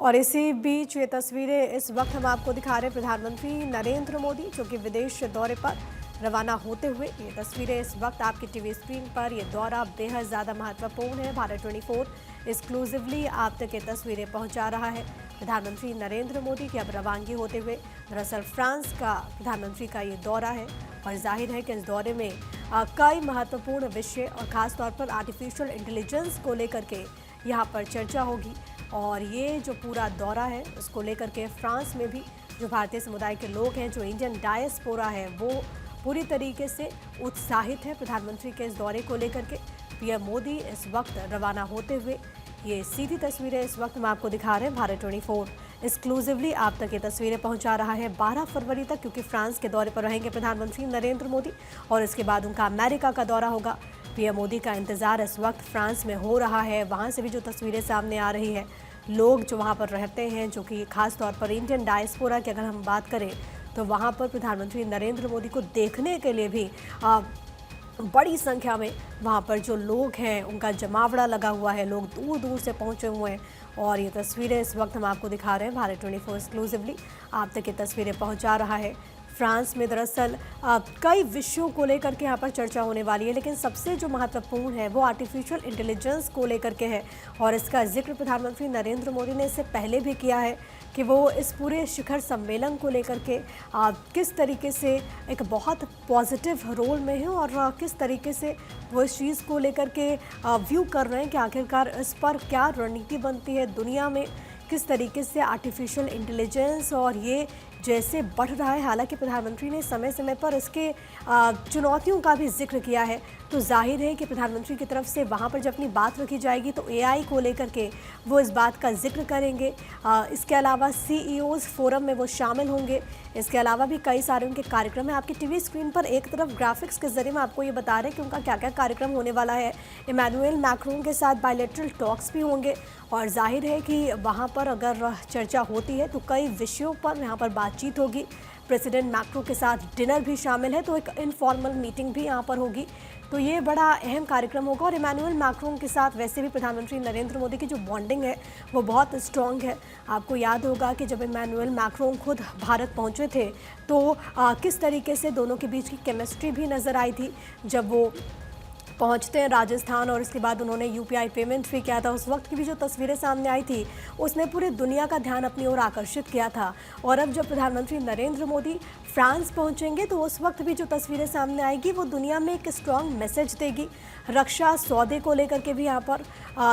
और इसी बीच ये तस्वीरें इस वक्त हम आपको दिखा रहे हैं प्रधानमंत्री नरेंद्र मोदी जो कि विदेश दौरे पर रवाना होते हुए। ये तस्वीरें इस वक्त आपकी टीवी स्क्रीन पर। ये दौरा बेहद ज़्यादा महत्वपूर्ण है। भारत 24 एक्सक्लूसिवली आप तक ये तस्वीरें पहुंचा रहा है। प्रधानमंत्री नरेंद्र मोदी की अब रवानगी होते हुए दरअसल फ्रांस का प्रधानमंत्री का ये दौरा है और जाहिर है कि इस दौरे में कई महत्वपूर्ण विषय और खासतौर पर आर्टिफिशियल इंटेलिजेंस को लेकर के यहाँ पर चर्चा होगी। और ये जो पूरा दौरा है उसको लेकर के फ्रांस में भी जो भारतीय समुदाय के लोग हैं, जो इंडियन डायस्पोरा है, वो पूरी तरीके से उत्साहित है प्रधानमंत्री के इस दौरे को लेकर के। पीएम मोदी इस वक्त रवाना होते हुए ये सीधी तस्वीरें इस वक्त हम आपको दिखा रहे हैं। भारत 24 एक्सक्लूसिवली आप तक ये तस्वीरें पहुंचा रहा है 12 फरवरी तक, क्योंकि फ्रांस के दौरे पर रहेंगे प्रधानमंत्री नरेंद्र मोदी और इसके बाद उनका अमेरिका का दौरा होगा। पीएम मोदी का इंतजार इस वक्त फ्रांस में हो रहा है। वहां से भी जो तस्वीरें सामने आ रही है, लोग जो वहां पर रहते हैं, जो कि खास तौर पर इंडियन डायस्पोरा की अगर हम बात करें तो वहां पर प्रधानमंत्री नरेंद्र मोदी को देखने के लिए भी बड़ी संख्या में वहां पर जो लोग हैं उनका जमावड़ा लगा हुआ है। लोग दूर दूर से पहुंचे हुए हैं और ये तस्वीरें इस वक्त हम आपको दिखा रहे हैं। भारत 24 एक्सक्लूसिवली आप तक ये तस्वीरें पहुंचा रहा है। फ्रांस में दरअसल कई विषयों को लेकर के यहाँ पर चर्चा होने वाली है, लेकिन सबसे जो महत्वपूर्ण है वो आर्टिफिशियल इंटेलिजेंस को लेकर के है। और इसका जिक्र प्रधानमंत्री नरेंद्र मोदी ने इससे पहले भी किया है कि वो इस पूरे शिखर सम्मेलन को लेकर के किस तरीके से एक बहुत पॉजिटिव रोल में है और किस तरीके से वो इस चीज़ को लेकर के व्यू कर रहे हैं कि आखिरकार इस पर क्या रणनीति बनती है दुनिया में, किस तरीके से आर्टिफिशियल इंटेलिजेंस और ये जैसे बढ़ रहा है। हालांकि प्रधानमंत्री ने समय समय पर इसके चुनौतियों का भी जिक्र किया है, तो जाहिर है कि प्रधानमंत्री की तरफ से वहाँ पर जब अपनी बात रखी जाएगी तो एआई को लेकर के वो इस बात का जिक्र करेंगे। इसके अलावा सीईओज़ फोरम में वो शामिल होंगे। इसके अलावा भी कई सारे उनके कार्यक्रम हैं। आपकी टीवी स्क्रीन पर एक तरफ ग्राफिक्स के जरिए मैं आपको ये बता रहे हैं कि उनका क्या क्या कार्यक्रम होने वाला है। इमैनुअल मैक्रोन के साथ बायलैटरल टॉक्स भी होंगे और जाहिर है कि वहाँ पर अगर चर्चा होती है तो कई विषयों पर यहाँ पर बातचीत होगी। प्रेसिडेंट मैक्रो के साथ डिनर भी शामिल है, तो एक इनफॉर्मल मीटिंग भी यहाँ पर होगी। तो ये बड़ा अहम कार्यक्रम होगा और इमैनुअल मैक्रोन के साथ वैसे भी प्रधानमंत्री नरेंद्र मोदी की जो बॉन्डिंग है वो बहुत स्ट्रॉन्ग है। आपको याद होगा कि जब इमैनुअल मैक्रोन खुद भारत पहुंचे थे तो किस तरीके से दोनों के बीच की केमिस्ट्री भी नज़र आई थी। जब वो पहुंचते हैं राजस्थान और इसके बाद उन्होंने यूपीआई पेमेंट भी किया था, उस वक्त की भी जो तस्वीरें सामने आई थी उसने पूरी दुनिया का ध्यान अपनी ओर आकर्षित किया था। और अब जब प्रधानमंत्री नरेंद्र मोदी फ्रांस पहुंचेंगे तो उस वक्त भी जो तस्वीरें सामने आएगी वो दुनिया में एक स्ट्रॉन्ग मैसेज देगी। रक्षा सौदे को लेकर के भी यहाँ पर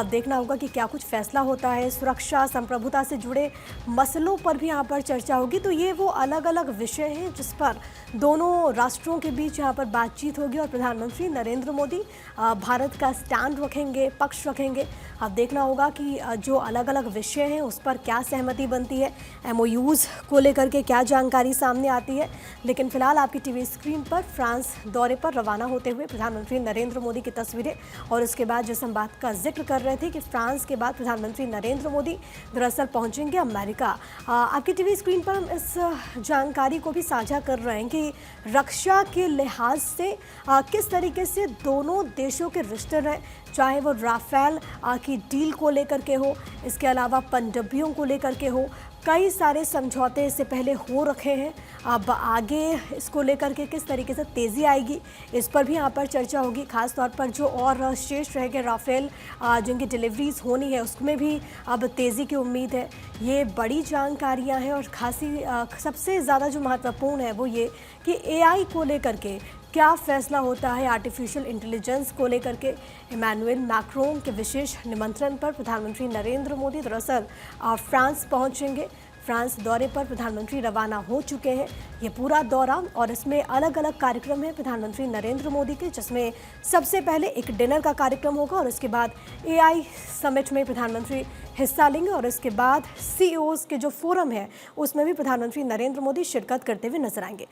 देखना होगा कि क्या कुछ फैसला होता है। सुरक्षा संप्रभुता से जुड़े मसलों पर भी यहाँ पर चर्चा होगी। तो ये वो अलग अलग विषय हैं जिस पर दोनों राष्ट्रों के बीच यहाँ पर बातचीत होगी और प्रधानमंत्री नरेंद्र मोदी भारत का स्टैंड रखेंगे, पक्ष रखेंगे। अब देखना होगा कि जो अलग अलग विषय हैं उस पर क्या सहमति बनती है, एमओयूज़ को लेकर के क्या जानकारी सामने आती है। लेकिन फिलहाल आपकी टीवी स्क्रीन पर फ्रांस दौरे पर रवाना होते हुए प्रधानमंत्री नरेंद्र मोदी की तस्वीरें और उसके बाद जिस हम बात का जिक्र कर रहे थे कि फ्रांस के बाद प्रधानमंत्री नरेंद्र मोदी दरअसल पहुंचेंगे अमेरिका। आपकी टीवी स्क्रीन पर हम इस जानकारी को भी साझा कर रहे हैं कि रक्षा के लिहाज से किस तरीके से दोनों देशों के रिश्ते रहे, चाहे वो राफेल की डील को लेकर के हो, इसके अलावा पनडब्बियों को लेकर के हो। कई सारे समझौते इससे पहले हो रखे हैं। अब आगे इसको लेकर के किस तरीके से तेज़ी आएगी इस पर भी यहाँ पर चर्चा होगी। खास तौर पर जो और शेष रह गए राफेल जिनकी डिलीवरीज होनी है उसमें भी अब तेज़ी की उम्मीद है। ये बड़ी जानकारियाँ हैं और खासी सबसे ज़्यादा जो महत्वपूर्ण है वो ये कि एआई को लेकर के क्या फैसला होता है, आर्टिफिशियल इंटेलिजेंस को लेकर के। इमैनुअल मैक्रोन के विशेष निमंत्रण पर प्रधानमंत्री नरेंद्र मोदी दरअसल फ्रांस पहुंचेंगे। फ्रांस दौरे पर प्रधानमंत्री रवाना हो चुके हैं। ये पूरा दौरा और इसमें अलग अलग कार्यक्रम हैं प्रधानमंत्री नरेंद्र मोदी के, जिसमें सबसे पहले एक डिनर का कार्यक्रम होगा और उसके बाद एआई समिट में प्रधानमंत्री हिस्सा लेंगे और इसके बाद सीईओज़ के जो फोरम है उसमें भी प्रधानमंत्री नरेंद्र मोदी शिरकत करते हुए नजर आएंगे।